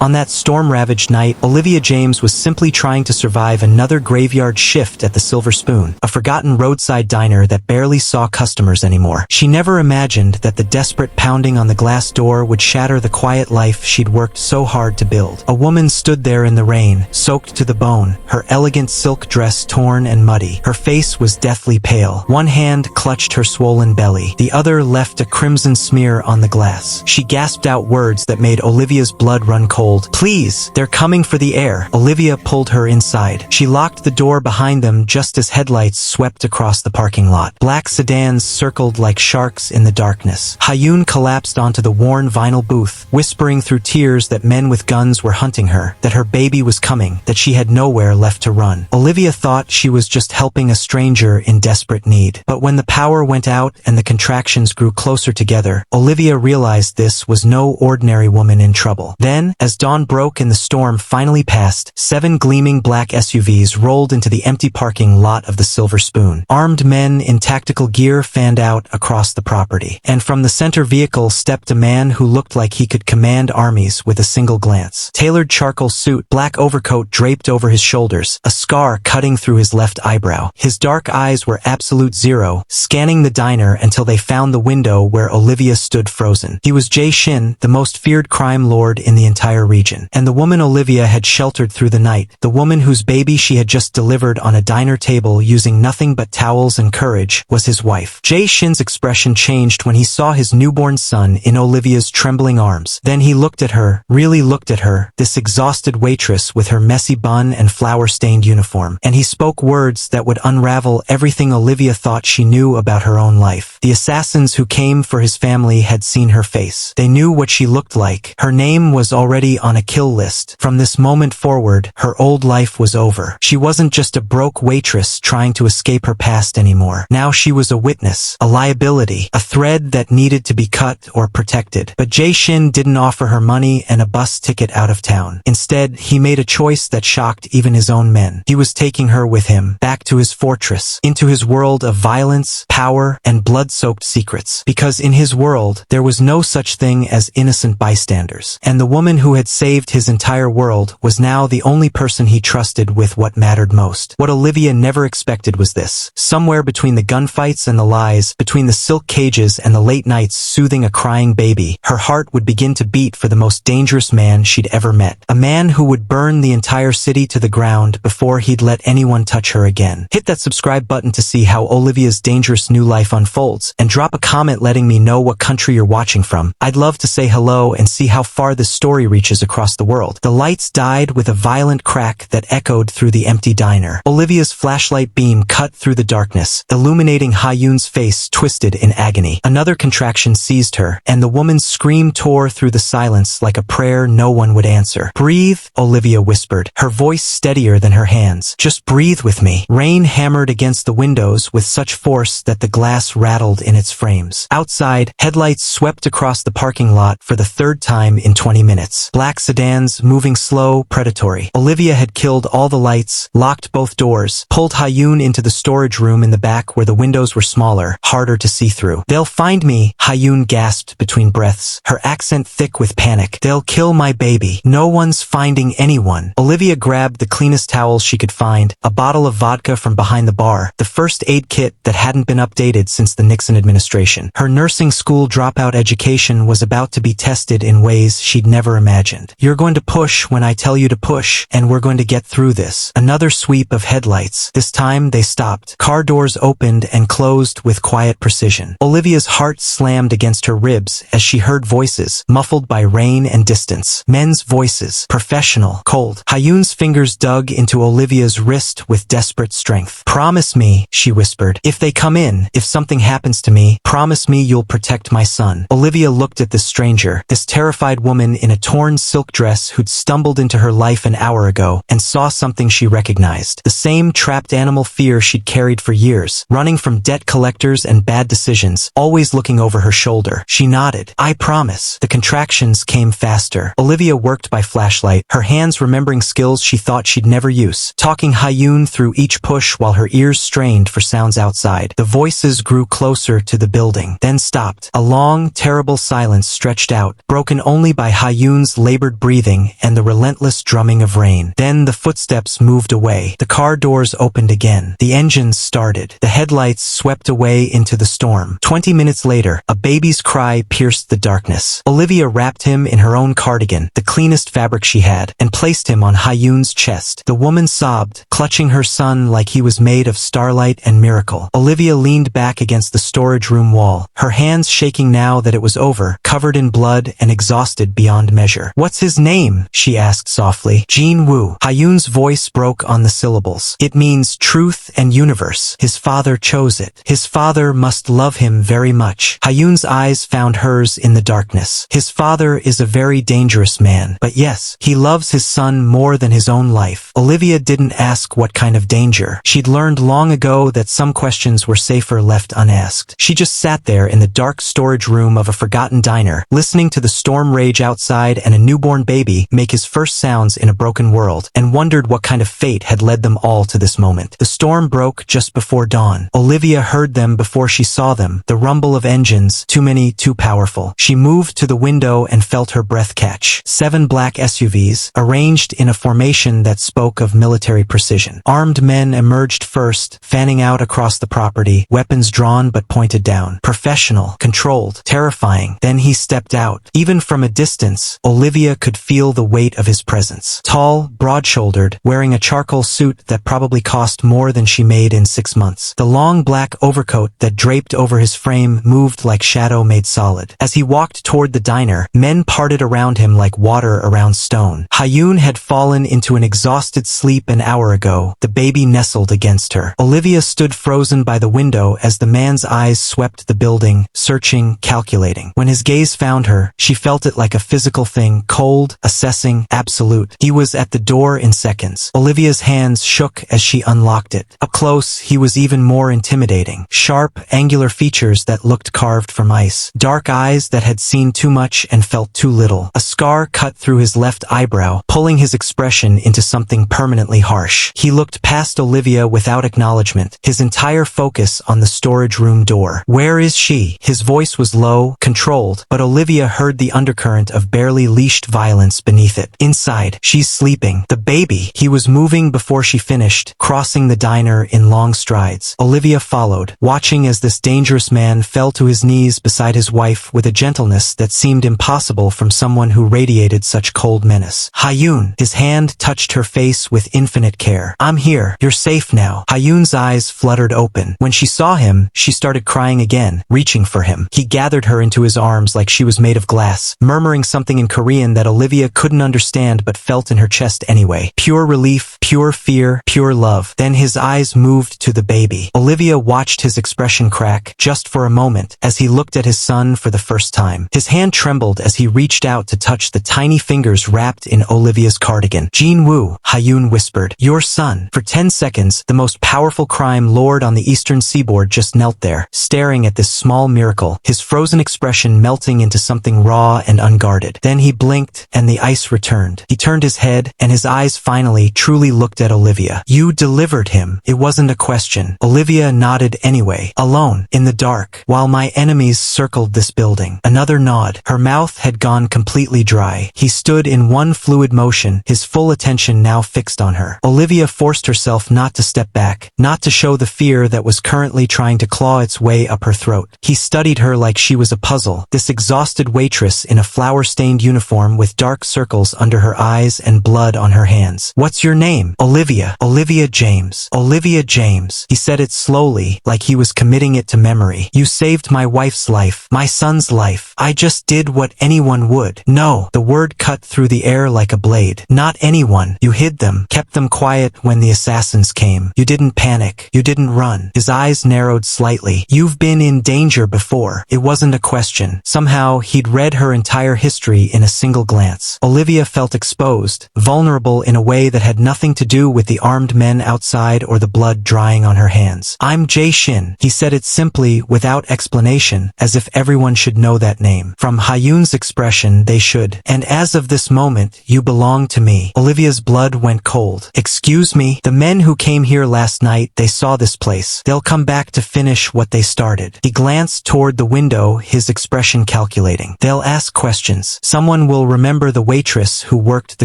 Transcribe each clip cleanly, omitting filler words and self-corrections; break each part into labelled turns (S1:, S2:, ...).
S1: On that storm-ravaged night, Olivia James was simply trying to survive another graveyard shift at the Silver Spoon, a forgotten roadside diner that barely saw customers anymore. She never imagined that the desperate pounding on the glass door would shatter the quiet life she'd worked so hard to build. A woman stood there in the rain, soaked to the bone, her elegant silk dress torn and muddy. Her face was deathly pale. One hand clutched her swollen belly. The other left a crimson smear on the glass. She gasped out words that made Olivia's blood run cold. "Please, they're coming for the air." Olivia pulled her inside. She locked the door behind them just as headlights swept across the parking lot. Black sedans circled like sharks in the darkness. Hayun collapsed onto the worn vinyl booth, whispering through tears that men with guns were hunting her, that her baby was coming, that she had nowhere left to run. Olivia thought she was just helping a stranger in desperate need. But when the power went out and the contractions grew closer together, Olivia realized this was no ordinary woman in trouble. Then, as dawn broke and the storm finally passed, 7 gleaming black SUVs rolled into the empty parking lot of the Silver Spoon. Armed men in tactical gear fanned out across the property. And from the center vehicle stepped a man who looked like he could command armies with a single glance. Tailored charcoal suit, black overcoat draped over his shoulders, a scar cutting through his left eyebrow. His dark eyes were absolute zero, scanning the diner until they found the window where Olivia stood frozen. He was Jay Shin, the most feared crime lord in the entire region. And the woman Olivia had sheltered through the night, the woman whose baby she had just delivered on a diner table using nothing but towels and courage, was his wife. Jay Shin's expression changed when he saw his newborn son in Olivia's trembling arms. Then he looked at her, really looked at her, this exhausted waitress with her messy bun and flour-stained uniform. And he spoke words that would unravel everything Olivia thought she knew about her own life. The assassins who came for his family had seen her face. They knew what she looked like. Her name was already on a kill list. From this moment forward, her old life was over. She wasn't just a broke waitress trying to escape her past anymore. Now she was a witness, a liability, a thread that needed to be cut or protected. But Jay Shin didn't offer her money and a bus ticket out of town. Instead, he made a choice that shocked even his own men. He was taking her with him, back to his fortress, into his world of violence, power, and blood-soaked secrets. Because in his world, there was no such thing as innocent bystanders. And the woman who had saved his entire world was now the only person he trusted with what mattered most. What Olivia never expected was this. Somewhere between the gunfights and the lies, between the silk cages and the late nights soothing a crying baby, her heart would begin to beat for the most dangerous man she'd ever met. A man who would burn the entire city to the ground before he'd let anyone touch her again. Hit that subscribe button to see how Olivia's dangerous new life unfolds, and drop a comment letting me know what country you're watching from. I'd love to say hello and see how far this story reaches across the world. The lights died with a violent crack that echoed through the empty diner. Olivia's flashlight beam cut through the darkness, illuminating Hayun's face twisted in agony. Another contraction seized her, and the woman's scream tore through the silence like a prayer no one would answer. "Breathe," Olivia whispered, her voice steadier than her hands. "Just breathe with me." Rain hammered against the windows with such force that the glass rattled in its frames. Outside, headlights swept across the parking lot for the third time in 20 minutes. Black sedans, moving slow, predatory. Olivia had killed all the lights, locked both doors, pulled Hayun into the storage room in the back where the windows were smaller, harder to see through. "They'll find me," Hayun gasped between breaths, her accent thick with panic. "They'll kill my baby. No one's finding anyone." Olivia grabbed the cleanest towels she could find, a bottle of vodka from behind the bar, the first aid kit that hadn't been updated since the Nixon administration. Her nursing school dropout education was about to be tested in ways she'd never imagined. "You're going to push when I tell you to push, and we're going to get through this." Another sweep of headlights. This time they stopped. Car doors opened and closed with quiet precision. Olivia's heart slammed against her ribs as she heard voices, muffled by rain and distance. Men's voices, professional, cold. Hayun's fingers dug into Olivia's wrist with desperate strength. "Promise me," she whispered. "If they come in, if something happens to me, promise me you'll protect my son." Olivia looked at this stranger, this terrified woman in a torn silk dress who'd stumbled into her life an hour ago, and saw something she recognized. The same trapped animal fear she'd carried for years, running from debt collectors and bad decisions, always looking over her shoulder. She nodded. "I promise." The contractions came faster. Olivia worked by flashlight, her hands remembering skills she thought she'd never use, talking Hayun through each push while her ears strained for sounds outside. The voices grew closer to the building, then stopped. A long, terrible silence stretched out, broken only by Hayun's labored breathing and the relentless drumming of rain. Then the footsteps moved away. The car doors opened again. The engines started. The headlights swept away into the storm. 20 minutes later, a baby's cry pierced the darkness. Olivia wrapped him in her own cardigan, the cleanest fabric she had, and placed him on Hyun's chest. The woman sobbed, clutching her son like he was made of starlight and miracle. Olivia leaned back against the storage room wall, her hands shaking now that it was over, covered in blood and exhausted beyond measure. "What's his name?" she asked softly. "Jin Woo." Hyun's voice broke on the syllables. "It means truth and universe. His father chose it. His father must love him very much." Hyun's eyes found hers in the darkness. "His father is a very dangerous man, but yes, he loves his son more than his own life." Olivia didn't ask what kind of danger. She'd learned long ago that some questions were safer left unasked. She just sat there in the dark storage room of a forgotten diner, listening to the storm rage outside and a newborn baby make his first sounds in a broken world, and wondered what kind of fate had led them all to this moment. The storm broke just before dawn. Olivia heard them before she saw them, the rumble of engines, too many, too powerful. She moved to the window and felt her breath catch. 7 black SUVs, arranged in a formation that spoke of military precision. Armed men emerged first, fanning out across the property, weapons drawn but pointed down. Professional, controlled, terrifying. Then he stepped out. Even from a distance, Olivia could feel the weight of his presence. Tall, broad-shouldered, wearing a charcoal suit that probably cost more than she made in 6 months. The long black overcoat that draped over his frame moved like shadow made solid. As he walked toward the diner, men parted around him like water around stone. Hyun had fallen into an exhausted sleep an hour ago. The baby nestled against her. Olivia stood frozen by the window as the man's eyes swept the building, searching, calculating. When his gaze found her, she felt it like a physical thing, cold, assessing, absolute. He was at the door in seconds. Olivia's hands shook as she unlocked it. Up close, he was even more intimidating. Sharp, angular features that looked carved from ice. Dark eyes that had seen too much and felt too little. A scar cut through his left eyebrow, pulling his expression into something permanently harsh. He looked past Olivia without acknowledgement, his entire focus on the storage room door. "Where is she?" His voice was low, controlled, but Olivia heard the undercurrent of barely leashed violence beneath it. "Inside. She's sleeping." "The baby." He was moving before she finished, crossing the diner in long strides. Olivia followed, watching as this dangerous man fell to his knees beside his wife with a gentleness that seemed impossible from someone who radiated such cold menace. "Hyun." His hand touched her face with infinite care. "I'm here. You're safe now." Hyun's eyes fluttered open. When she saw him, she started crying again, reaching for him. He gathered her into his arms like she was made of glass, murmuring something in Korean that Olivia couldn't understand but felt in her chest anyway. Pure relief, pure fear, pure love. Then his eyes moved to the baby. Olivia watched his expression crack, just for a moment, as he looked at his son for the first time. His hand trembled as he reached out to touch the tiny fingers wrapped in Olivia's cardigan. "Jin Woo," Hyun whispered. "Your son." For 10 seconds, the most powerful crime lord on the eastern seaboard just knelt there, staring at this small miracle, his frozen expression melting into something raw and unguarded. Then he blinked, and the ice returned. He turned his head, and his eyes finally truly looked at Olivia. "You delivered him." It wasn't a question. Olivia nodded anyway, alone, in the dark, while my enemies circled this building. Another nod. Her mouth had gone completely dry. He stood in one fluid motion, his full attention now fixed on her. Olivia forced herself not to step back, not to show the fear that was currently trying to claw its way up her throat. He studied her like she was a puzzle, this exhausted waitress in a flower-stained uniform with dark circles under her eyes and blood on her hands. "What's your name?" "Olivia. Olivia James. Olivia James." He said it slowly, like he was committing it to memory. "You saved my wife's life, my son's life. I just did what anyone would." "No." The word cut through the air like a blade. "Not anyone. You hid them, kept them quiet when the assassins came. You didn't panic. You didn't run." His eyes narrowed slightly. "You've been in danger before." It wasn't a question. Somehow, he'd read her entire history in a single glance. Olivia felt exposed, vulnerable in a way that had nothing to do with the armed men outside or the blood drying on her hands. "I'm Jae Shin." He said it simply, without explanation, as if everyone should know that name. From Hyun's expression, they should. "And as of this moment, you belong to me." Olivia's blood went cold. "Excuse me? The men who came here last night, they saw this place. They'll come back to finish what they started." He glanced toward the window, his expression calculating. "They'll ask questions. Someone will will remember the waitress who worked the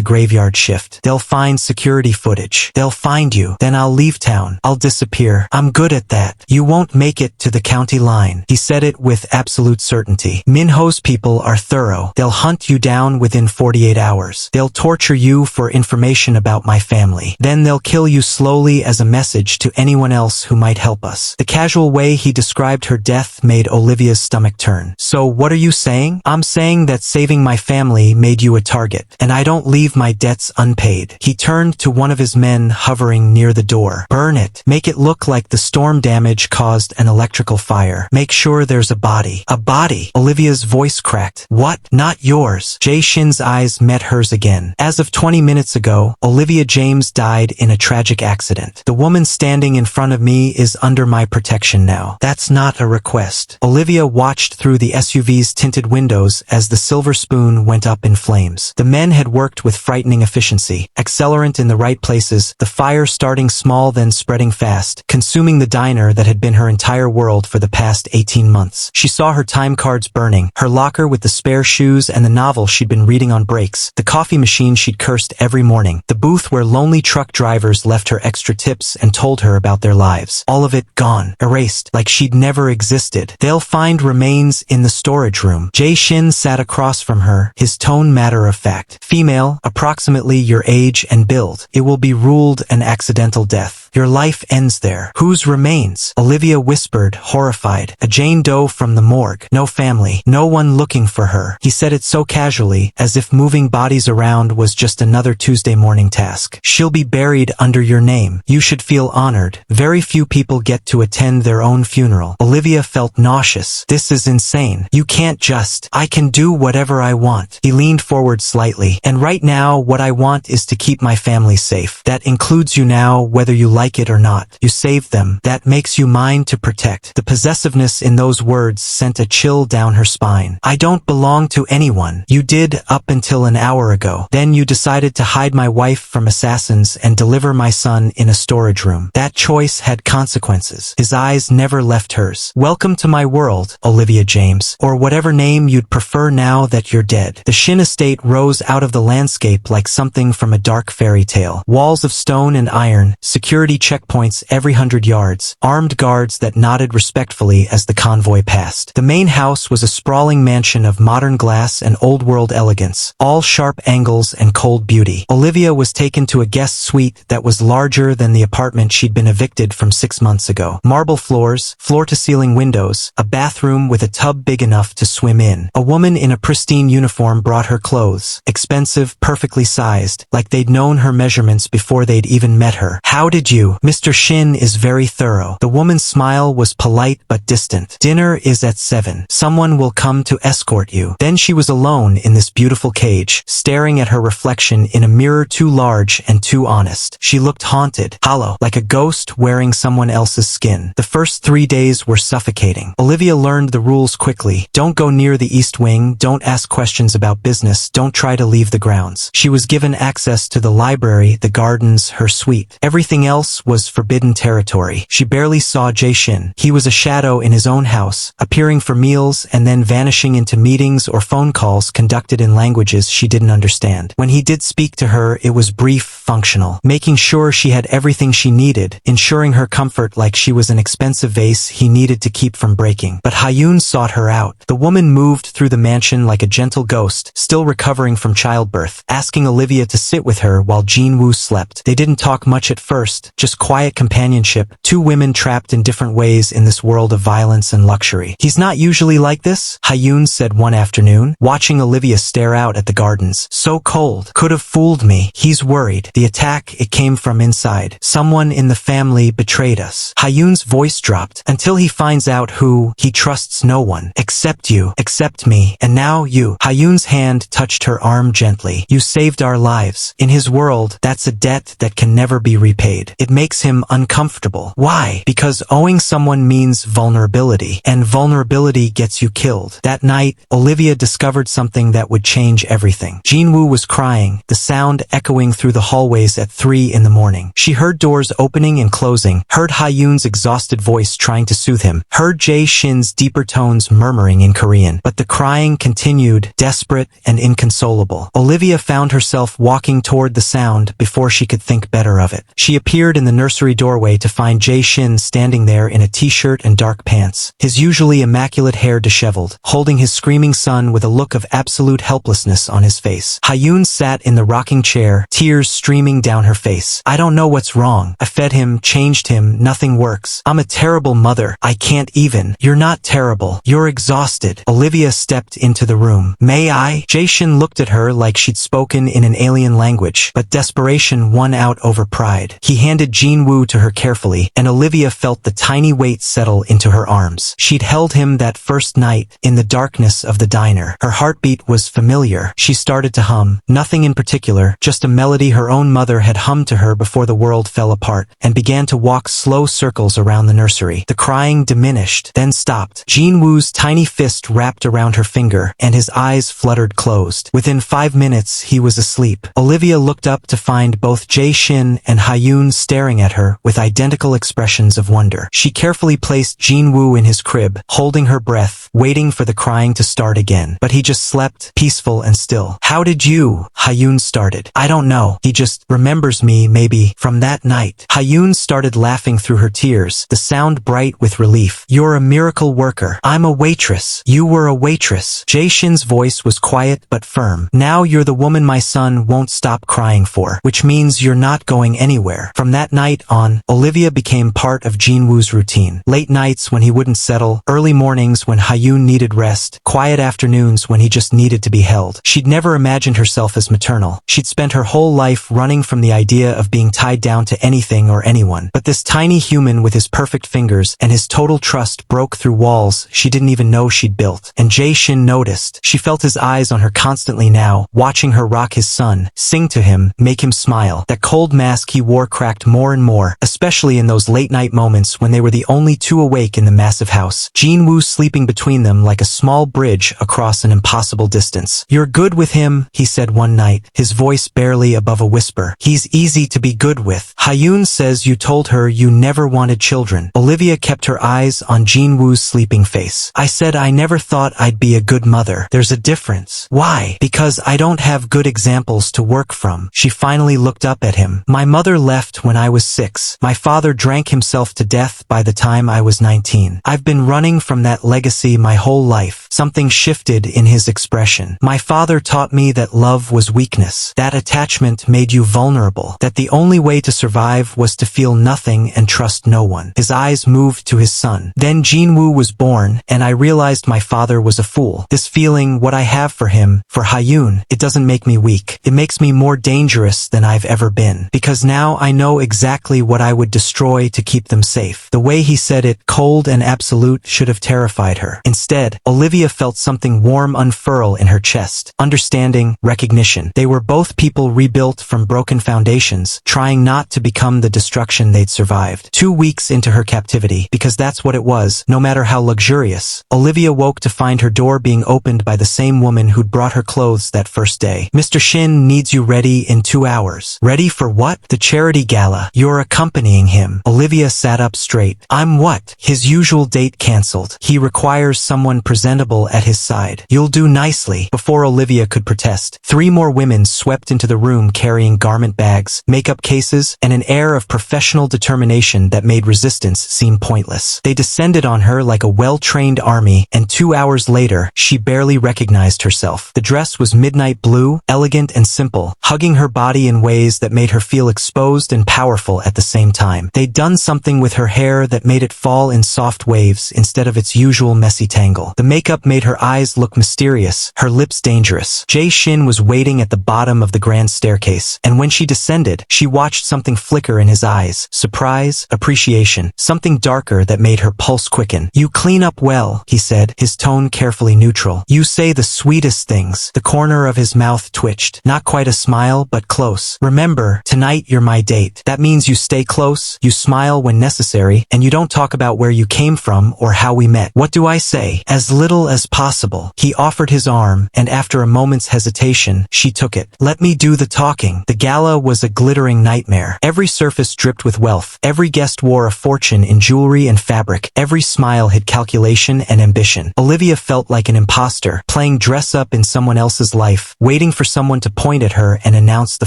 S1: graveyard shift. They'll find security footage. They'll find you. Then I'll leave town. I'll disappear. I'm good at that. You won't make it to the county line. He said it with absolute certainty. Minho's people are thorough. They'll hunt you down within 48 hours. They'll torture you for information about my family. Then they'll kill you slowly as a message to anyone else who might help us. The casual way he described her death made Olivia's stomach turn. So what are you saying? I'm saying that saving my family made you a target, and I don't leave my debts unpaid. He turned to one of his men hovering near the door. Burn it. Make it look like the storm damage caused an electrical fire. Make sure there's a body. A body? Olivia's voice cracked. What? Not yours. Jay Shin's eyes met hers again. As of 20 minutes ago, Olivia James died in a tragic accident. The woman standing in front of me is under my protection now. That's not a request. Olivia watched through the SUV's tinted windows as the silver spoon went up in flames. The men had worked with frightening efficiency, accelerant in the right places, the fire starting small then spreading fast, consuming the diner that had been her entire world for the past 18 months. She saw her time cards burning, her locker with the spare shoes and the novel she'd been reading on breaks, the coffee machine she'd cursed every morning, the booth where lonely truck drivers left her extra tips and told her about their lives. All of it gone, erased, like she'd never existed. They'll find remains in the storage room. Jay Shin sat across from her, his tone matter-of-fact. Female, approximately your age and build. It will be ruled an accidental death. Your life ends there. Whose remains? Olivia whispered, horrified. A Jane Doe from the morgue. No family. No one looking for her. He said it so casually, as if moving bodies around was just another Tuesday morning task. She'll be buried under your name. You should feel honored. Very few people get to attend their own funeral. Olivia felt nauseous. This is insane. You can't just. I can do whatever I want. He leaned forward slightly. And right now, what I want is to keep my family safe. That includes you now, whether you like it or not. You saved them. That makes you mine to protect. The possessiveness in those words sent a chill down her spine. I don't belong to anyone. You did up until an hour ago. Then you decided to hide my wife from assassins and deliver my son in a storage room. That choice had consequences. His eyes never left hers. Welcome to my world, Olivia James. Or whatever name you'd prefer now that you're dead. The Shin estate rose out of the landscape like something from a dark fairy tale. Walls of stone and iron, security checkpoints every 100 yards, armed guards that nodded respectfully as the convoy passed. The main house was a sprawling mansion of modern glass and old-world elegance, all sharp angles and cold beauty. Olivia was taken to a guest suite that was larger than the apartment she'd been evicted from 6 months ago. Marble floors, floor-to-ceiling windows, a bathroom with a tub big enough to swim in. A woman in a pristine uniform brought her clothes, expensive, perfectly sized, like they'd known her measurements before they'd even met her. How did you? Mr. Shin is very thorough. The woman's smile was polite but distant. Dinner is at 7. Someone will come to escort you. Then she was alone in this beautiful cage, staring at her reflection in a mirror too large and too honest. She looked haunted, hollow, like a ghost wearing someone else's skin. The first 3 days were suffocating. Olivia learned the rules quickly. Don't go near the East Wing, don't ask questions about business, don't try to leave the grounds. She was given access to the library, the gardens, her suite. Everything else was forbidden territory. She barely saw Jay Shin. He was a shadow in his own house, appearing for meals and then vanishing into meetings or phone calls conducted in languages she didn't understand. When he did speak to her, it was brief, functional, making sure she had everything she needed, ensuring her comfort like she was an expensive vase he needed to keep from breaking. But Hyun sought her out. The woman moved through the mansion like a gentle ghost, still recovering from childbirth, asking Olivia to sit with her while Jin-woo slept. They didn't talk much at first, just quiet companionship, two women trapped in different ways in this world of violence and luxury. He's not usually like this, Hyun said one afternoon, watching Olivia stare out at the gardens. So cold. Could have fooled me. He's worried. The attack, it came from inside. Someone in the family betrayed us. Hyun's voice dropped. Until he finds out who, he trusts no one. Except you. Except me. And now you. Hyun's hand touched her arm gently. You saved our lives. In his world, that's a debt that can never be repaid. It makes him uncomfortable. Why? Because owing someone means vulnerability, and vulnerability gets you killed. That night, Olivia discovered something that would change everything. Jinwoo was crying, the sound echoing through the hallways at 3 in the morning. She heard doors opening and closing, heard Ha-yoon's exhausted voice trying to soothe him, heard Jae Shin's deeper tones murmuring in Korean. But the crying continued, desperate and inconsolable. Olivia found herself walking toward the sound before she could think better of it. She appeared in the nursery doorway to find Jae Shin standing there in a t-shirt and dark pants, his usually immaculate hair disheveled, holding his screaming son with a look of absolute helplessness on his face. Ha-yoon sat in the rocking chair, tears streaming down her face. I don't know what's wrong. I fed him, changed him, nothing works. I'm a terrible mother. I can't even. You're not terrible. You're exhausted. Olivia stepped into the room. May I? Jae Shin looked at her like she'd spoken in an alien language, but desperation won out over pride. He handed Jinwoo to her carefully, and Olivia felt the tiny weight settle into her arms. She'd held him that first night, in the darkness of the diner. Her heartbeat was familiar. She started to hum. Nothing in particular, just a melody her own mother had hummed to her before the world fell apart, and began to walk slow circles around the nursery. The crying diminished, then stopped. Jinwoo's tiny fist wrapped around her finger, and his eyes fluttered closed. Within 5 minutes, he was asleep. Olivia looked up to find both Jae Shin and Ha-yoon staring at her with identical expressions of wonder. She carefully placed Jinwoo in his crib, holding her breath, waiting for the crying to start again. But he just slept, peaceful and still. How did you? Ha-yoon started. I don't know. He just remembers me, maybe, from that night. Ha-yoon started laughing through her tears, the sound bright with relief. You're a miracle worker. I'm a waitress. You were a waitress. Jae Shin's voice was quiet but firm. Now you're the woman my son won't stop crying for, which means you're not going anywhere. From that night on, Olivia became part of Jinwoo's routine. Late nights when he wouldn't settle, early mornings when Ha-yoon needed rest, quiet afternoons when he just needed to be held. She'd never imagined herself as maternal. She'd spent her whole life running from the idea of being tied down to anything or anyone. But this tiny human with his perfect fingers and his total trust broke through walls she didn't even know she'd built. And Jae Shin noticed. She felt his eyes on her constantly now, watching her rock his son, sing to him, make him smile. That cold mask he wore cracked more and more, especially in those late-night moments when they were the only two awake in the massive house. Jinwoo sleeping between them like a small bridge across an impossible distance. You're good with him, he said one night, his voice barely above a whisper. He's easy to be good with. Ha-yoon says you told her you never wanted children. Olivia kept her eyes on Jinwoo's sleeping face. I said I never thought I'd be a good mother. There's a difference. Why? Because I don't have good examples to work from. She finally looked up at him. My mother left when I was 6. My father drank himself to death by the time I was 19. I've been running from that legacy my whole life. Something shifted in his expression. My father taught me that love was weakness, that attachment made you vulnerable, that the only way to survive was to feel nothing and trust no one. His eyes moved to his son. Then Jinwoo was born, and I realized my father was a fool. This feeling, what I have for him, for Ha-yoon, it doesn't make me weak. It makes me more dangerous than I've ever been. Because now I know exactly what I would destroy to keep them safe. The way he said it, cold and absolute, should have terrified her. Instead, Olivia felt something warm unfurl in her chest. Understanding, recognition. They were both people rebuilt from broken foundations, trying not to become the destruction they'd survived. 2 weeks into her captivity, because that's what it was, no matter how luxurious, Olivia woke to find her door being opened by the same woman who'd brought her clothes that first day. Mr. Shin needs you ready in 2 hours. Ready for what? The charity gala. You're accompanying him. Olivia sat up straight. I'm what? His usual date cancelled. He requires someone presentable at his side. You'll do nicely. Before Olivia could protest, 3 more women swept into the room carrying garment bags, makeup cases, and an air of professional determination that made resistance seem pointless. They descended on her like a well-trained army, and 2 hours later, she barely recognized herself. The dress was midnight blue, elegant and simple, hugging her body in ways that made her feel exposed and powerful at the same time. They'd done something with her hair that made it fall in soft waves instead of its usual messy tangle. The makeup made her eyes look mysterious, her lips dangerous. Jae Shin was waiting at the bottom of the grand staircase, and when she descended, she watched something flicker in his eyes. Surprise, appreciation, something darker that made her pulse quicken. You clean up well, he said, his tone carefully neutral. You say the sweetest things. The corner of his mouth twitched. Not quite a smile, but close. Remember, tonight you're my date. That That means you stay close, you smile when necessary, and you don't talk about where you came from or how we met. What do I say? As little as possible. He offered his arm, and after a moment's hesitation, she took it. Let me do the talking. The gala was a glittering nightmare. Every surface dripped with wealth. Every guest wore a fortune in jewelry and fabric. Every smile hid calculation and ambition. Olivia felt like an imposter, playing dress-up in someone else's life, waiting for someone to point at her and announce the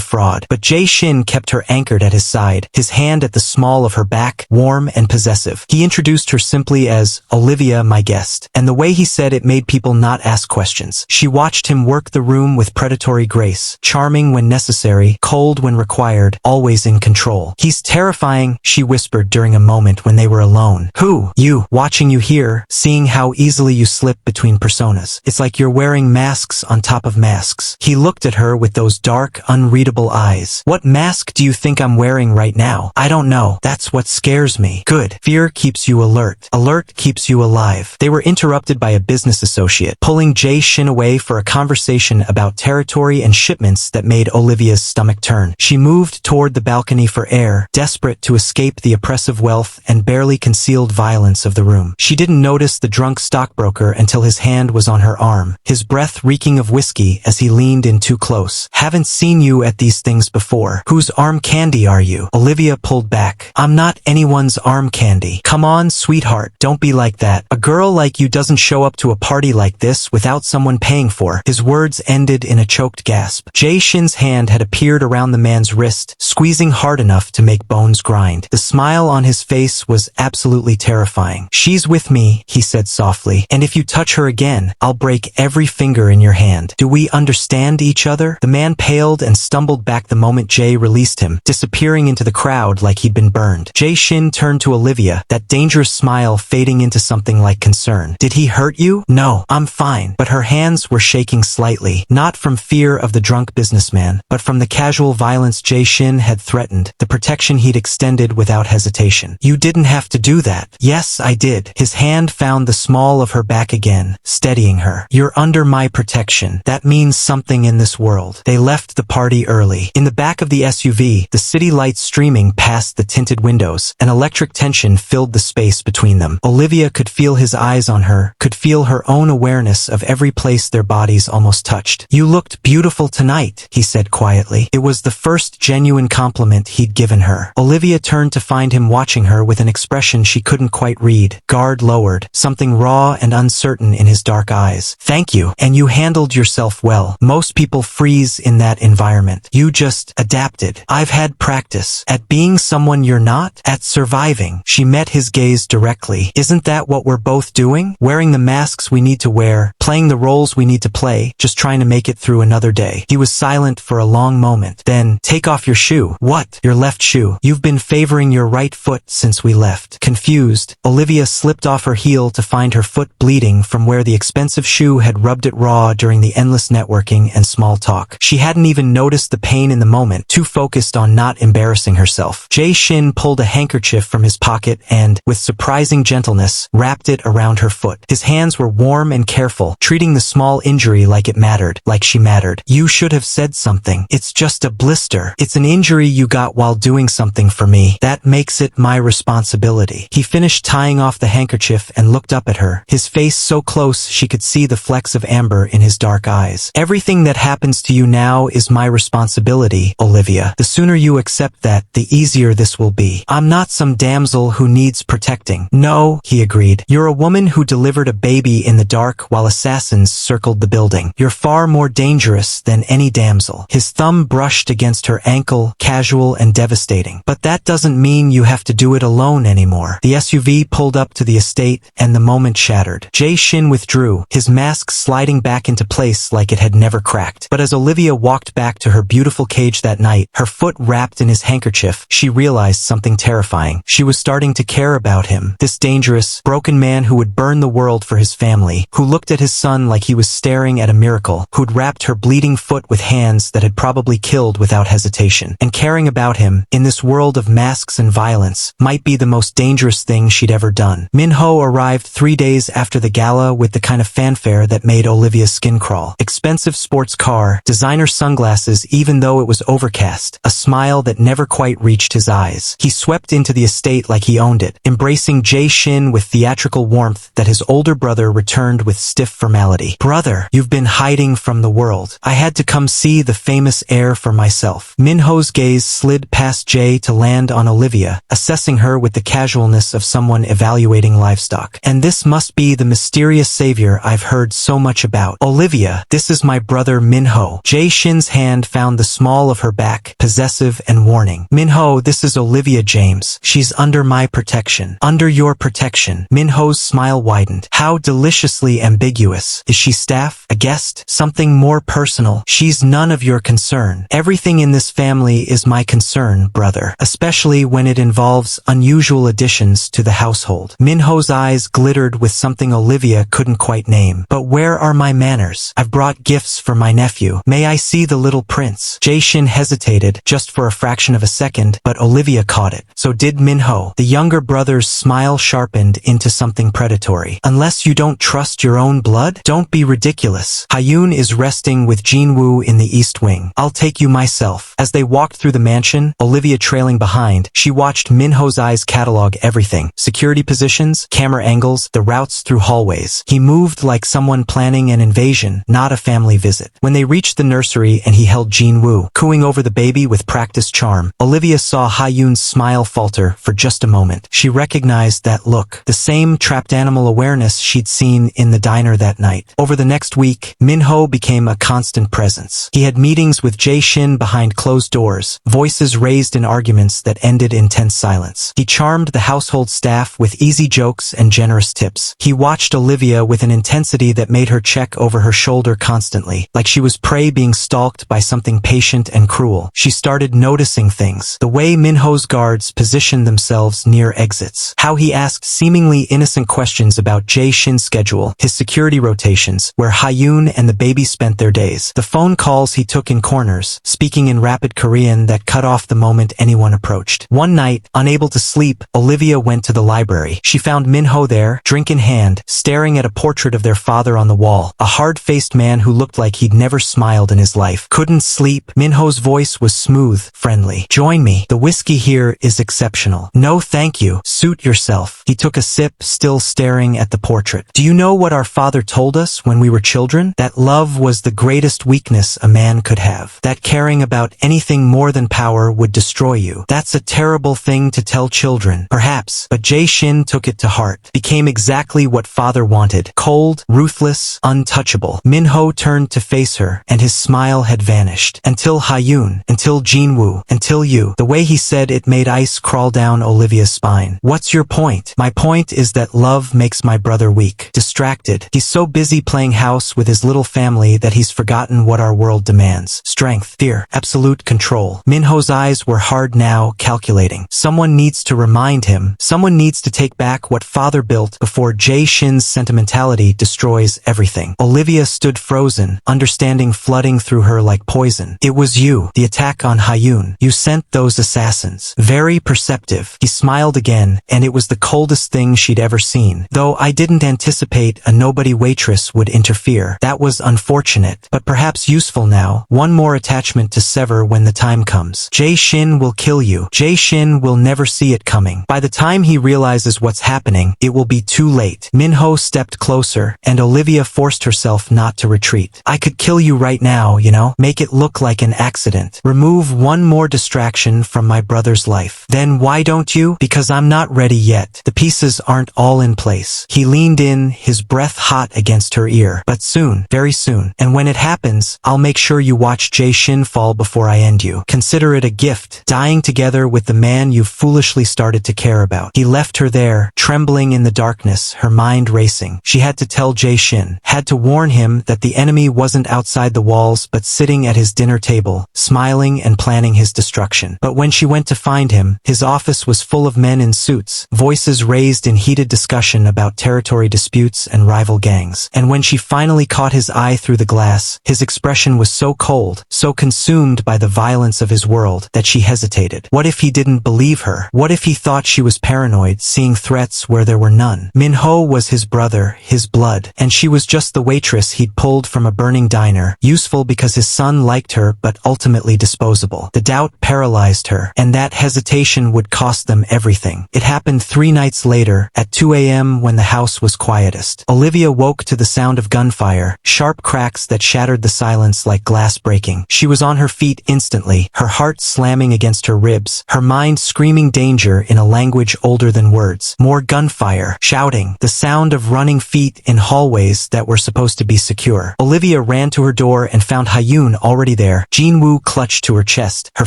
S1: fraud. But Jae Shin kept her anchored at his side, his hand at the small of her back, warm and possessive. He introduced her simply as, Olivia, my guest, and the way he said it made people not ask questions. She watched him work the room with predatory grace, charming when necessary, cold when required, always in control. He's terrifying, she whispered during a moment when they were alone. Who? You. Watching you here, seeing how easily you slip between personas. It's like you're wearing masks on top of masks. He looked at her with those dark, unreadable eyes. What mask do you think I'm wearing right now? I don't know. That's what scares me. Good. Fear keeps you alert. Alert keeps you alive. They were interrupted by a business associate, pulling Jae Shin away for a conversation about territory and shipments that made Olivia's stomach turn. She moved toward the balcony for air, desperate to escape the oppressive wealth and barely concealed violence of the room. She didn't notice the drunk stockbroker until his hand was on her arm, his breath reeking of whiskey as he leaned in too close. Haven't seen you at these things before. Whose arm candy are you? Olivia pulled back. I'm not anyone's arm candy. Come on, sweetheart, don't be like that. A girl like you doesn't show up to a party like this without someone paying for. His words ended in a choked gasp. Jae Shin's hand had appeared around the man's wrist, squeezing hard enough to make bones grind. The smile on his face was absolutely terrifying. She's with me, he said softly, and if you touch her again, I'll break every finger in your hand. Do we understand each other? The man paled and stumbled back the moment Jae released him, disappearing into the crowd like he'd been burned. Jae Shin turned to Olivia, that dangerous smile fading into something like concern. Did he hurt you? No, I'm fine. But her hands were shaking slightly, not from fear of the drunk businessman, but from the casual violence Jae Shin had threatened, the protection he'd extended without hesitation. You didn't have to do that. Yes, I did. His hand found the small of her back again, steadying her. You're under my protection. That means something in this world. They left the party early. In the back of the SUV, the city lights streaming past the tinted windows, an electric tension filled the space between them. Olivia could feel his eyes on her, could feel her own awareness of every place their bodies almost touched. You looked beautiful tonight, he said quietly. It was the first genuine compliment he'd given her. Olivia turned to find him watching her with an expression she couldn't quite read, guard lowered, something raw and uncertain in his dark eyes. Thank you, and you handled yourself well. Most people freeze in that environment. You just adapted. I've had practice at being someone you're not, at surviving. She met his gaze directly. Isn't that what we're both doing? Wearing the masks we need to wear, playing the roles we need to play, just trying to make it through another day. He was silent for a long moment. Then, take off your shoe. What? Your left shoe. You've been favoring your right foot since we left. Confused, Olivia slipped off her heel to find her foot bleeding from where the expensive shoe had rubbed it raw during the endless networking and small talk. She hadn't even noticed the pain in the moment, too focused on not embarrassing herself. Jae Shin pulled a handkerchief from his pocket and, with surprising gentleness, wrapped it around her foot. His hands were warm and careful, treating the small injury like it mattered, like she mattered. You should have said something. It's just a blister. It's an injury you got while doing something for me. That makes it my responsibility. He finished tying off the handkerchief and looked up at her, his face so close she could see the flecks of amber in his dark eyes. Everything that happens to you now is my responsibility, Olivia. The sooner you accept that, the easier this will be. I'm not some damsel who needs protecting. No, he agreed. You're a woman who delivered a baby in the dark while assassins circled the building. You're far more dangerous than any damsel. His thumb brushed against her ankle, casual and devastating. But that doesn't mean you have to do it alone anymore. The SUV pulled up to the estate, and the moment shattered. Jae Shin withdrew, his mask sliding back into place like it had never cracked. But as Olivia walked back to her beautiful cage that night, her foot wrapped in his handkerchief, she realized something terrifying. She was starting to care about him, this dangerous, broken man who would burn the world for his family, who looked at his son like he was staring at a miracle, who'd wrapped her bleeding foot with hands that had probably killed without hesitation. And caring about him, in this world of masks and violence, might be the most dangerous thing she'd ever done. Minho arrived 3 days after the gala with the kind of fanfare that made Olivia's skin crawl. Expensive sports car, designer sunglasses even though it was overcast, a smile that never never quite reached his eyes. He swept into the estate like he owned it, embracing Jae-shin with theatrical warmth that his older brother returned with stiff formality. "Brother, you've been hiding from the world. I had to come see the famous heir for myself." Minho's gaze slid past Jae to land on Olivia, assessing her with the casualness of someone evaluating livestock. "And this must be the mysterious savior I've heard so much about." "Olivia, this is my brother Minho." Jae-shin's hand found the small of her back, possessive and warning. "Minho, this is Olivia James. She's under my protection." "Under your protection." Minho's smile widened. "How deliciously ambiguous. Is she staff? A guest? Something more personal?" "She's none of your concern. Everything in this family is my concern, brother, especially when it involves unusual additions to the household." Minho's eyes glittered with something Olivia couldn't quite name. "But where are my manners? I've brought gifts for my nephew. May I see the little prince?" Jae-shin hesitated, just for a fraction of a second, but Olivia caught it. So did Minho. The younger brother's smile sharpened into something predatory. "Unless you don't trust your own blood? Don't be ridiculous. Hyun is resting with Jinwoo in the East Wing. I'll take you myself." As they walked through the mansion, Olivia trailing behind, she watched Minho's eyes catalog everything. Security positions, camera angles, the routes through hallways. He moved like someone planning an invasion, not a family visit. When they reached the nursery and he held Jinwoo, cooing over the baby with practiced charm, Olivia saw Hyun's smile falter for just a moment. She recognized that look, the same trapped animal awareness she'd seen in the diner that night. Over the next week, Minho became a constant presence. He had meetings with Jae-shin behind closed doors, voices raised in arguments that ended in tense silence. He charmed the household staff with easy jokes and generous tips. He watched Olivia with an intensity that made her check over her shoulder constantly, like she was prey being stalked by something patient and cruel. She started noticing things. The way Minho's guards positioned themselves near exits. How he asked seemingly innocent questions about Jae-shin's schedule, his security rotations, where Hyun and the baby spent their days. The phone calls he took in corners, speaking in rapid Korean that cut off the moment anyone approached. One night, unable to sleep, Olivia went to the library. She found Minho there, drink in hand, staring at a portrait of their father on the wall, a hard-faced man who looked like he'd never smiled in his life. "Couldn't sleep?" Minho's voice was smooth, friendly. "Join me. The whiskey here is exceptional." "No thank you. Suit yourself." He took a sip, still staring at the portrait. "Do you know what our father told us when we were children? That love was the greatest weakness a man could have. That caring about anything more than power would destroy you. That's a terrible thing to tell children, perhaps, but Jae-shin took it to heart. Became exactly what father wanted. Cold, ruthless, untouchable." Minho turned to face her, and his smile had vanished. "Until Hyun, until Jinwoo, until you." The way he said it made ice crawl down Olivia's spine. "What's your point?" "My point is that love makes my brother weak, distracted. He's so busy playing house with his little family that he's forgotten what our world demands. Strength, fear, absolute control." Minho's eyes were hard now, calculating. Someone needs to remind him. Someone needs to take back what father built before Jae-shin's sentimentality destroys everything. Olivia stood frozen, understanding flooding through her like poison. "It was you, the attack on Hyun. You sent those assassins." "Very perceptive." He smiled again, and it was the coldest thing she'd ever seen. "Though I didn't anticipate a nobody waitress would interfere. That was unfortunate, but perhaps useful now. One more attachment to sever when the time comes. Jae-shin will kill you. Jae-shin will never see it coming. By the time he realizes what's happening, it will be too late." Minho stepped closer, and Olivia forced herself not to retreat. "I could kill you right now, you know? Make it look like an accident. Remove one more distraction from my brother's life." "Then why don't you?" "Because I'm not ready yet. The pieces aren't all in place." He leaned in, his breath hot against her ear. "But soon, very soon. And when it happens, I'll make sure you watch Jae-shin fall before I end you. Consider it a gift, dying together with the man you've foolishly started to care about." He left her there, trembling in the darkness, her mind racing. She had to tell Jae-shin, had to warn him that the enemy wasn't outside the walls but sitting at his dinner table, smiling and planning his destruction. But when she went to find him, his office was full of men in suits, voices raised in heated discussion about territory disputes and rival gangs. And when she finally caught his eye through the glass, his expression was so cold, so consumed by the violence of his world, that she hesitated. What if he didn't believe her? What if he thought she was paranoid, seeing threats where there were none? Minho was his brother, his blood, and she was just the waitress he'd pulled from a burning diner, useful because his son liked her but ultimately disposable. The doubt paralyzed her, and that hesitation would cost them everything. It happened 3 nights later, at 2 a.m. when the house was quietest. Olivia woke to the sound of gunfire, sharp cracks that shattered the silence like glass breaking. She was on her feet instantly, her heart slamming against her ribs, her mind screaming danger in a language older than words. More gunfire, shouting, the sound of running feet in hallways that were supposed to be secure. Olivia ran to her door and found Hyun already there. Jinwoo clutched to her chest, her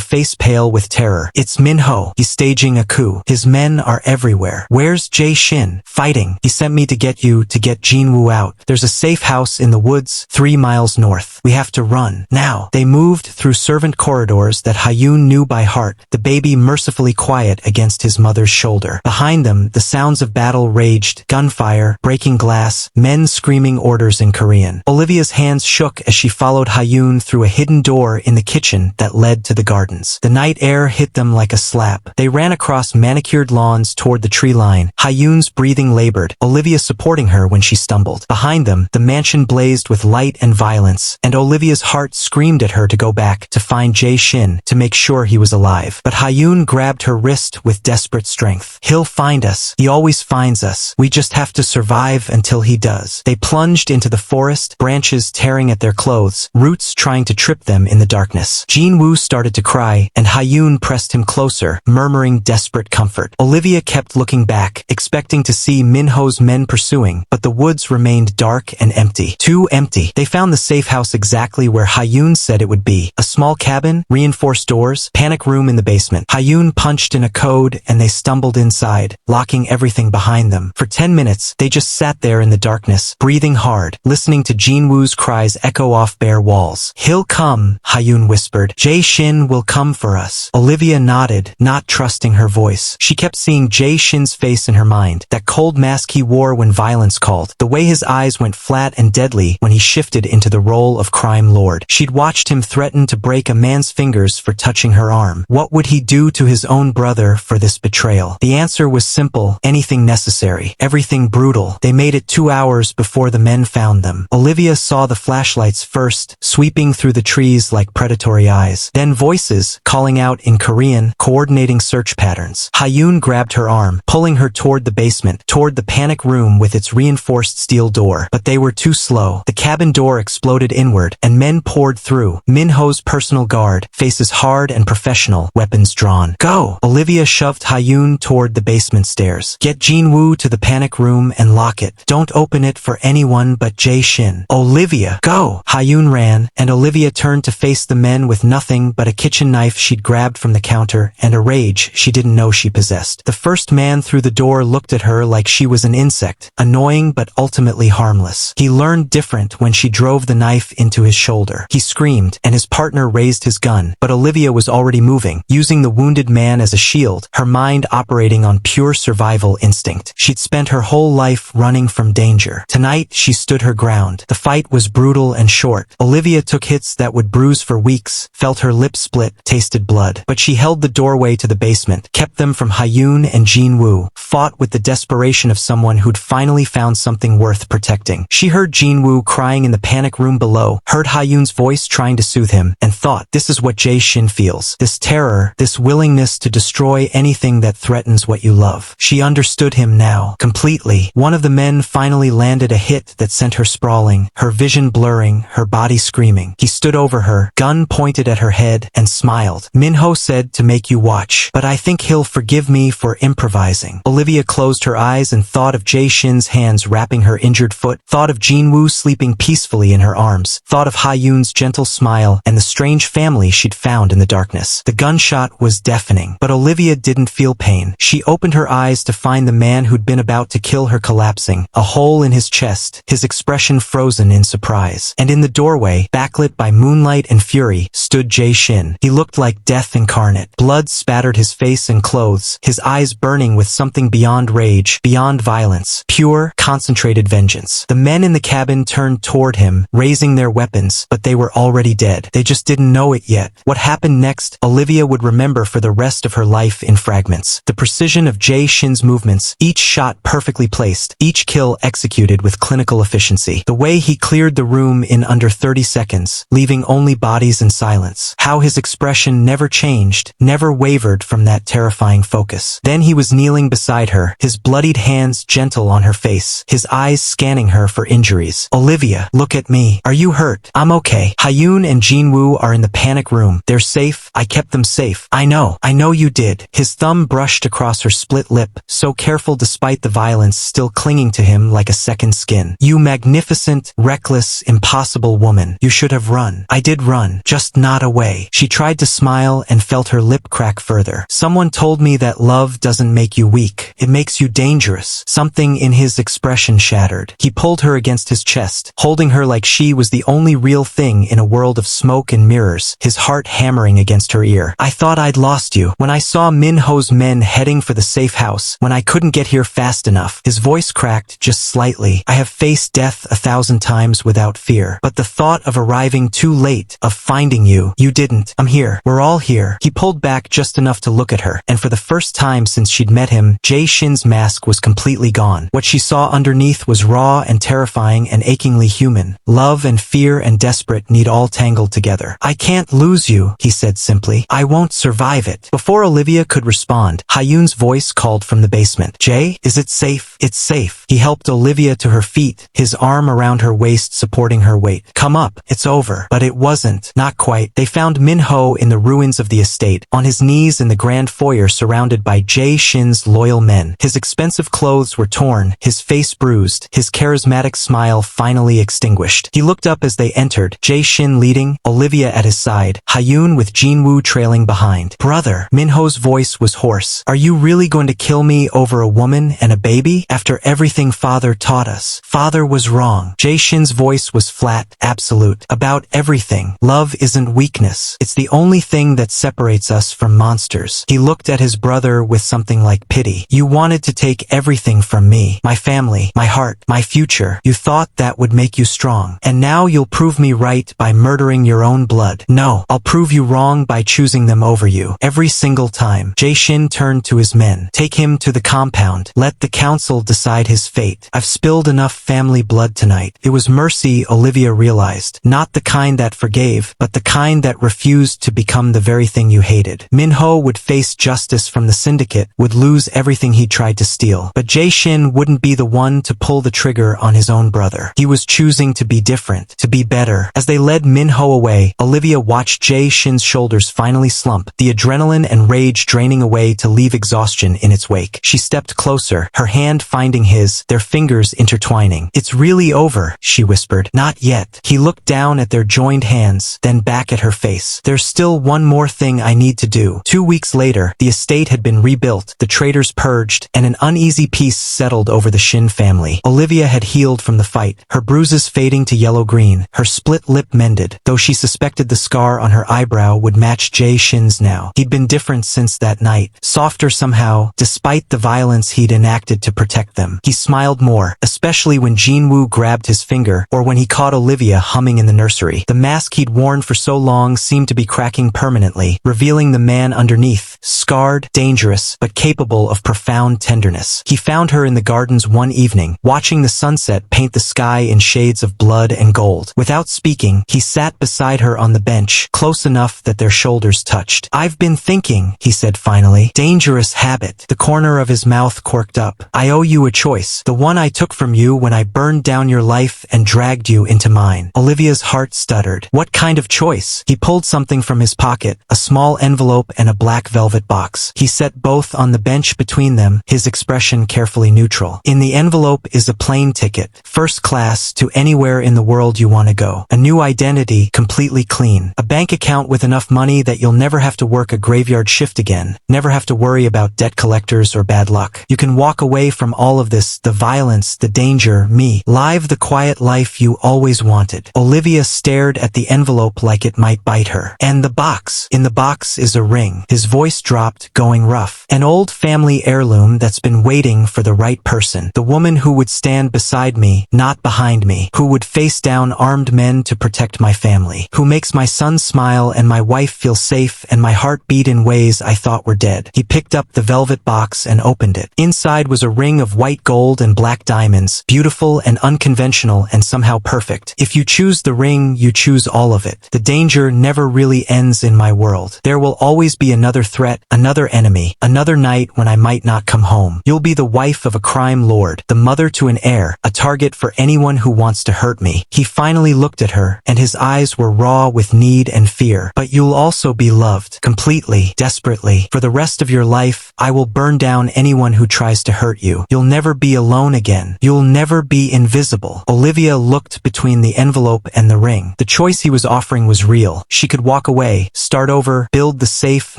S1: face pale with terror. It's Minho. He's staging a coup. His men are everywhere. Where's Jae Shin? Fighting. He sent me to get you, to get Jinwoo out. There's a safe house in the woods, 3 miles north. We have to run. Now. They moved through servant corridors that Hyun knew by heart, the baby mercifully quiet against his mother's shoulder. Behind them, the sounds of battle raged, gunfire, breaking glass, men screaming orders in Korean. Olivia's hands shook as she followed Hyun through a hidden door in the kitchen that led to the gardens. The night air hit them like a slap. They ran across manicured lawns toward the tree line, Hyun's breathing labored, Olivia supporting her when she stumbled. Behind them, the mansion blazed with light and violence, and Olivia's heart screamed at her to go back, to find Jae Shin, to make sure he was alive. But Hyun grabbed her wrist with desperate strength. He'll find us. He always finds us. We just have to survive until he does. They plunged into the forest, branches tearing at their clothes, roots trying to trip them in the darkness. Jinwoo started to cry, and Hyun pressed him closer, murmuring desperate comfort. Olivia kept looking back, expecting to see Minho's men pursuing, but the woods remained dark and empty. Too empty. They found the safe house exactly where Hyun said it would be. A small cabin, reinforced doors, panic room in the basement. Hyun punched in a code and they stumbled inside, locking everything behind them. For 10 minutes, they just sat there in the darkness, breathing hard, listening to Jinwoo's cries echo off bare walls. He'll come, Hyun whispered. Jae Shin will come for us. Olivia nodded, not trusting her voice. She kept seeing Jae Shin's face in her mind, that cold mask he wore when violence called, the way his eyes went flat and deadly when he shifted into the role of crime lord. She'd watched him threaten to break a man's fingers for touching her arm. What would he do to his own brother for this betrayal? The answer was simple, anything necessary, everything brutal. They made it 2 hours before the men found them. Olivia saw the flashlights first, sweeping through the trees like predatory eyes. Then voices, calling out in Korean, coordinating search patterns. Hyun grabbed her arm, pulling her toward the basement, toward the panic room with its reinforced steel door. But they were too slow. The cabin door exploded inward, and men poured through. Minho's personal guard, faces hard and professional, weapons drawn. Go! Olivia shoved Hyun toward the basement stairs. Get Jinwoo to the panic room and lock it. Don't open it for anyone but Jae Shin. Olivia, go! Hyun ran, and Olivia turned to face the men with nothing but a kitchen knife she'd grabbed from the counter and a rage she didn't know she possessed. The first man through the door looked at her like she was an insect, annoying but ultimately harmless. He learned different when she drove the knife into his shoulder. He screamed, and his partner raised his gun, but Olivia was already moving, using the wounded man as a shield, her mind operating on pure survival instinct. She'd spent her whole life running from danger. Tonight, she stood her ground. The fight was brutal and short. Olivia took hits that would bruise for weeks, felt her lips split, tasted blood. But she held the doorway to the basement, kept them from Hyun and Jinwoo, fought with the desperation of someone who'd finally found something worth protecting. She heard Jinwoo crying in the panic room below, heard Hyun's voice trying to soothe him, and thought, this is what Jae Shin feels. This terror, this willingness to destroy anything that threatens what you love. She understood him now, completely. One of the men finally landed a hit that sent her sprawling, her vision blurring, her body screaming. He stood over her, gun pointed at her head, and smiled. Minho said to make you watch, but I think he'll forgive me for improvising. Olivia closed her eyes and thought of Jae Shin's hands wrapping her injured foot, thought of Jinwoo sleeping peacefully in her arms, thought of Hyun's gentle smile and the strange family she'd found in the darkness. The gunshot was deafening, but Olivia didn't feel pain. She opened her eyes to find the man who'd been about to kill her collapsing, a hole in his chest, his expression frozen in surprise. And in the doorway, backlit by moonlight and fury, stood Jae Shin. He looked like death incarnate. Blood spattered his face and clothes, his eyes burning with something beyond rage, beyond violence, pure, concentrated vengeance. The men in the cabin turned toward him, raising their weapons, but they were already dead. They just didn't know it yet. What happened next, Olivia would remember for the rest of her life in fragments. The precision of Jae Shin's movements, each shot perfectly placed, each kill executed with clinical efficiency. The way he cleared the room in under 30 seconds, leaving only bodies and silence. How his expression expression never changed, never wavered from that terrifying focus. Then he was kneeling beside her, his bloodied hands gentle on her face, his eyes scanning her for injuries. Olivia, look at me. Are you hurt? I'm okay. Hyun and Jinwoo are in the panic room. They're safe. I kept them safe. I know you did. His thumb brushed across her split lip, so careful despite the violence still clinging to him like a second skin. You magnificent, reckless, impossible woman. You should have run. I did run, just not away. She tried to smile and felt her lip crack further. Someone told me that love doesn't make you weak. It makes you dangerous. Something in his expression shattered. He pulled her against his chest, holding her like she was the only real thing in a world of smoke and mirrors, his heart hammering against her ear. I thought I'd lost you. When I saw Min-ho's men heading for the safe house, when I couldn't get here fast enough. His voice cracked just slightly. I have faced death 1,000 times without fear. But the thought of arriving too late, of finding you didn't. I'm here. We're all here. He pulled back just enough to look at her, and for the first time since she'd met him, Jae Shin's mask was completely gone. What she saw underneath was raw and terrifying and achingly human. Love and fear and desperate need all tangled together. I can't lose you, he said simply. I won't survive it. Before Olivia could respond, Hyun's voice called from the basement. Jae, is it safe? It's safe. He helped Olivia to her feet, his arm around her waist supporting her weight. Come up. It's over. But it wasn't. Not quite. They found Min-ho in the ruins of the estate, on his knees in the grand foyer surrounded by Jae Shin's loyal men. His expensive clothes were torn, his face bruised, his charismatic smile finally extinguished. He looked up as they entered, Jae Shin leading, Olivia at his side, Hyun with Jinwoo trailing behind. Brother, Min-ho's voice was hoarse. Are you really going to kill me over a woman and a baby? After everything father taught us. Father was wrong. Jae Shin's voice was flat, absolute. About everything. Love isn't weakness. It's the only thing that separates us from monsters. He looked at his brother with something like pity. You wanted to take everything from me. My family, my heart, my future. You thought that would make you strong. And now you'll prove me right by murdering your own blood. No, I'll prove you wrong by choosing them over you. Every single time. Jae Shin turned to his men. Take him to the compound. Let the council decide his fate. I've spilled enough family blood tonight. It was mercy, Olivia realized. Not the kind that forgave, but the kind that refused to become the very thing you hated. Min-ho would face justice from the syndicate, would lose everything he tried to steal. But Jae Shin wouldn't be the one to pull the trigger on his own brother. He was choosing to be different, to be better. As they led Min-ho away, Olivia watched Jae Shin's shoulders finally slump, the adrenaline and rage draining away to leave exhaustion in its wake. She stepped closer, her hand finding his, their fingers intertwining. It's really over, she whispered. Not yet. He looked down at their joined hands, then back at her face. There's still one more thing I need to do. 2 weeks later, the estate had been rebuilt, the traitors purged, and an uneasy peace settled over the Shin family. Olivia had healed from the fight, her bruises fading to yellow-green, her split lip mended, though she suspected the scar on her eyebrow would match Jae Shin's now. He'd been different since that night, softer somehow, despite the violence he'd enacted to protect them. He smiled more, especially when Jinwoo grabbed his finger, or when he caught Olivia humming in the nursery. The mask he'd worn for so long seemed to be cracking permanently, revealing the man underneath, scarred, dangerous, but capable of profound tenderness. He found her in the gardens one evening, watching the sunset paint the sky in shades of blood and gold. Without speaking, he sat beside her on the bench, close enough that their shoulders touched. I've been thinking, he said finally. Dangerous habit. The corner of his mouth quirked up. I owe you a choice. The one I took from you when I burned down your life and dragged you into mine. Olivia's heart stuttered. What kind of choice? He pulled something from his pocket, a small envelope and a black velvet box. He set both on the bench between them, his expression carefully neutral. In the envelope is a plane ticket, first class to anywhere in the world you want to go. A new identity, completely clean. A bank account with enough money that you'll never have to work a graveyard shift again, never have to worry about debt collectors or bad luck. You can walk away from all of this, the violence, the danger, me. Live the quiet life you always wanted. Olivia stared at the envelope like it might bite her. And the box. In the box is a ring. His voice dropped, going rough. An old family heirloom that's been waiting for the right person. The woman who would stand beside me, not behind me. Who would face down armed men to protect my family. Who makes my son smile and my wife feel safe and my heart beat in ways I thought were dead. He picked up the velvet box and opened it. Inside was a ring of white gold and black diamonds, beautiful and unconventional and somehow perfect. If you choose the ring, you choose all of it. The danger never really ends in my world. There will always be another threat, another enemy, another night when I might not come home. You'll be the wife of a crime lord, the mother to an heir, a target for anyone who wants to hurt me. He finally looked at her, and his eyes were raw with need and fear. But you'll also be loved, completely, desperately. For the rest of your life, I will burn down anyone who tries to hurt you. You'll never be alone again. You'll never be invisible. Olivia looked between the envelope and the ring. The choice he was offering was real. She could walk away, start over, build the safe,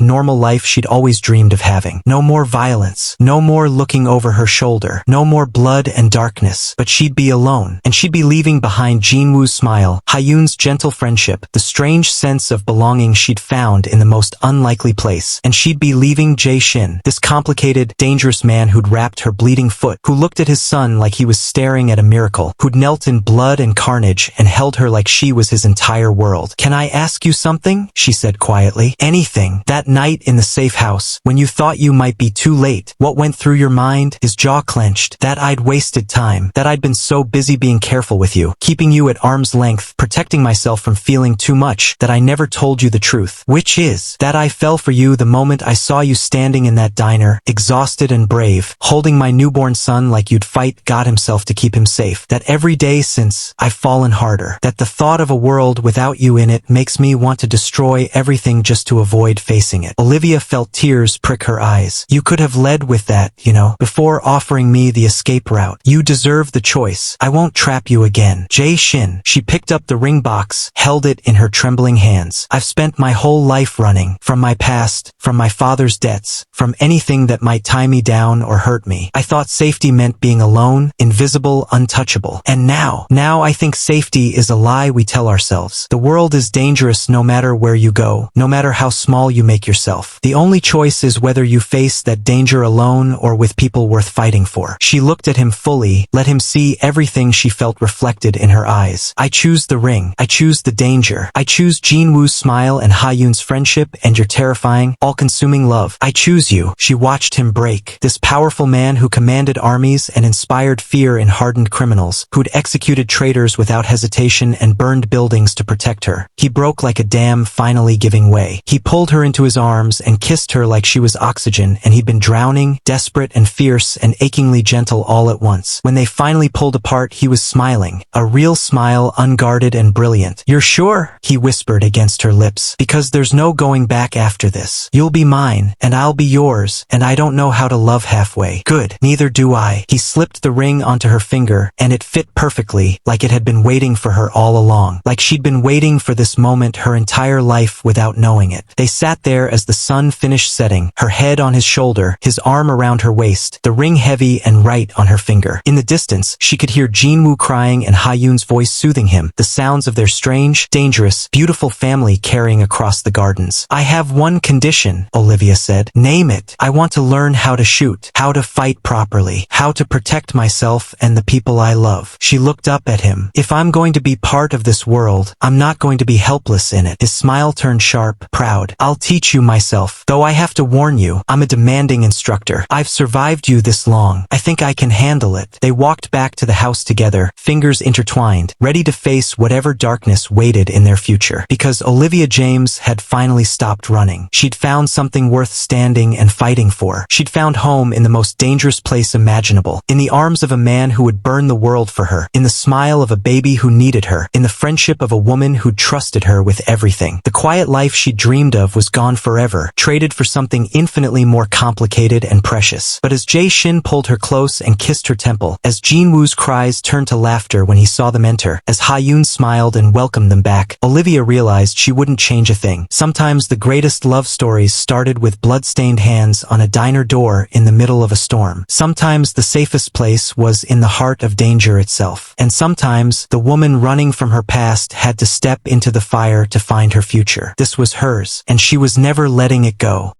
S1: normal life she'd always dreamed of having. No more violence. No more looking over her shoulder. No more blood and darkness. But she'd be alone. And she'd be leaving behind Jinwoo's smile, Hyun's gentle friendship, the strange sense of belonging she'd found in the most unlikely place. And she'd be leaving Jae Shin, this complicated, dangerous man who'd wrapped her bleeding foot, who looked at his son like he was staring at a miracle, who'd knelt in blood and carnage and held her like she was his entire world. "Can I ask you something?" she said quietly. "Anything. That night in the safe house, when you thought you might be too late, what went through your mind?" His jaw clenched. "That I'd wasted time. That I'd been so busy being careful with you, keeping you at arm's length, protecting myself from feeling too much, that I never told you the truth. Which is, that I fell for you the moment I saw you standing in that diner, exhausted and brave, holding my newborn son like you'd fight God himself to keep him safe. That every day since, I've fallen harder. That the thought of a world without you in it makes me want to destroy everything just to avoid facing it." Olivia felt tears prick her eyes. "You could have led with that, before offering me the escape route. You deserve the choice. I won't trap you again." Jae Shin. She picked up the ring box, held it in her trembling hands. "I've spent my whole life running, from my past, from my father's debts, from anything that might tie me down or hurt me. I thought safety meant being alone, invisible, untouchable. And now I think safety is a lie we tell ourselves. The world is dangerous no matter where you go, no matter how small you make yourself. The only choice is whether you face that danger alone or with people worth fighting for." She looked at him fully, let him see everything she felt reflected in her eyes. "I choose the ring. I choose the danger. I choose Jinwoo's smile and Hyun's friendship and your terrifying, all-consuming love. I choose you." She watched him break. This powerful man who commanded armies and inspired fear in hardened criminals, who'd executed traitors without hesitation and burned buildings to protect her. He broke like a dam finally giving way. He pulled her into his arms and kissed her like she was oxygen, and he'd been drowning, desperate and fierce and achingly gentle all at once. When they finally pulled apart, he was smiling, a real smile, unguarded and brilliant. "You're sure?" he whispered against her lips. "Because there's no going back after this. You'll be mine, and I'll be yours, and I don't know how to love halfway." "Good. Neither do I." He slipped the ring onto her finger, and it fit perfectly, like it had been waiting for her all along. Like she'd been waiting for this moment her entire life without knowing it. They sat there as the sun finished setting, her head on his shoulder, his arm around her waist, the ring heavy and right on her finger. In the distance, she could hear Jinwoo crying and Hyun's voice soothing him, the sounds of their strange, dangerous, beautiful family carrying across the gardens. "I have one condition," Olivia said. "Name it. I want to learn how to shoot, how to fight properly, how to protect myself and the people I love." She looked up at him. "If I'm going to be part of this world, I'm not going to be helpless in it." His smile turned sharp, proud. "I'll teach you myself. Though I have to warn you, I'm a demanding instructor. I've survived you this long. I think I can handle it." They walked back to the house together, fingers intertwined, ready to face whatever darkness waited in their future. Because Olivia James had finally stopped running. She'd found something worth standing and fighting for. She'd found home in the most dangerous place imaginable, in the arms of a man who would burn the world for her, in the smile of a baby who needed her, in the friendship of a woman who'd trusted her with everything. The quiet life she dreamed of was gone forever, traded for something infinitely more complicated and precious. But as Jae Shin pulled her close and kissed her temple, as Jinwoo's cries turned to laughter when he saw them enter, as Hyun smiled and welcomed them back, Olivia realized she wouldn't change a thing. Sometimes the greatest love stories started with blood-stained hands on a diner door in the middle of a storm. Sometimes the safest place was in the heart of danger itself. And sometimes the woman running from her past had to step into the fire to find her future. This was hers, and she was never letting it go.